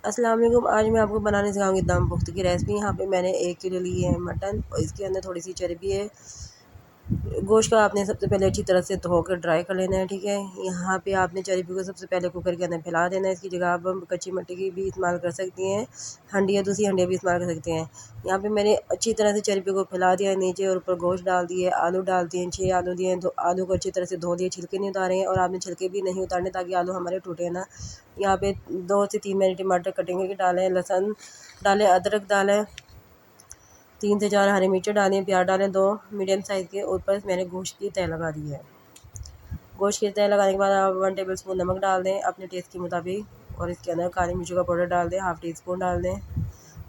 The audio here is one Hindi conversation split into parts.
अस्सलाम वालेकुम। आज मैं आपको बनाने सिखाऊंगी दम पुख्त की रेसिपी। यहाँ पे मैंने 1 किलो ली है मटन और इसके अंदर थोड़ी सी चर्बी है। गोश्त को आपने सबसे पहले अच्छी तरह से धोकर ड्राई कर लेना है, ठीक है। यहाँ पे आपने चर्बी को सबसे पहले कुकर के अंदर फैला देना है। इसकी जगह आप कच्ची मिट्टी की भी इस्तेमाल कर सकती हैं, हंडिया दूसरी हंडिया भी इस्तेमाल कर सकते हैं। यहाँ पे मैंने अच्छी तरह से चर्बी को फैला दिया है। नीचे और ऊपर गोश्त डाल दिए, आलू डाल दिए, 6 आलू दिए हैं। तो आलू को अच्छी तरह से धो दिए, छिलके नहीं उतारे हैं और आपने छिलके भी नहीं उतारने ताकि आलू हमारे टूटे ना। यहाँ पे 2 से 3 मैंने टमाटर कटिंग करके डाले हैं, लहसुन डालें, अदरक डालें, 3 से 4 हरी मिर्चें डालें, प्याज डालें 2 मीडियम साइज़ के। ऊपर मैंने गोश्त की तह लगा दी है। गोश्त की तह लगाने के बाद आप 1 टेबल स्पून नमक डाल दें अपने टेस्ट के मुताबिक और इसके अंदर काली मिर्चों का पाउडर डाल दें, हाफ़ टी स्पून डाल दें।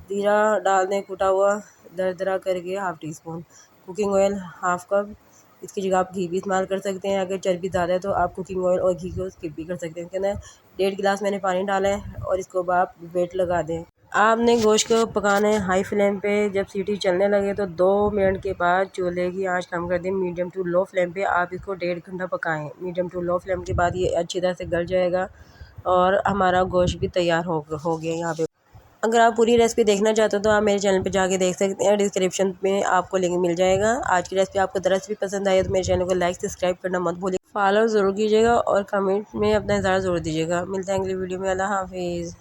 जीरा डाल दें कुटा हुआ दरदरा करके, half tea spoon. Cooking oil half cup. इसकी जगह आप घी भी इस्तेमाल कर सकते हैं। अगर चर्बी ज़्यादा है तो आप कुकिंग ऑयल और घी को स्किप भी कर सकते हैं। इसके अंदर 1.5 गिलास मैंने पानी डाला है और इसको आप वेट लगा दें। आपने गोश्त को पकाना है हाई फ्लेम पे। जब सीटी चलने लगे तो 2 मिनट के बाद चूल्हे की आंच कम कर दें, मीडियम टू लो फ्लेम पे आप इसको 1.5 घंटा पकाएं। मीडियम टू लो फ्लेम के बाद ये अच्छी तरह से गल जाएगा और हमारा गोश्त भी तैयार हो गया। यहाँ पे अगर आप पूरी रेसिपी देखना चाहते हो तो आप मेरे चैनल पे जाके देख सकते हैं, डिस्क्रिप्शन में आपको लिंक मिल जाएगा। आज की रेसिपी आपको दरअसल भी पसंद आई है तो मेरे चैनल को लाइक सब्सक्राइब करना मत भूलिए, फॉलो ज़रूर कीजिएगा और कमेंट में अपना इज़हार ज़रूर दीजिएगा। मिलते हैं अगली वीडियो में। अल्लाह हाफिज़।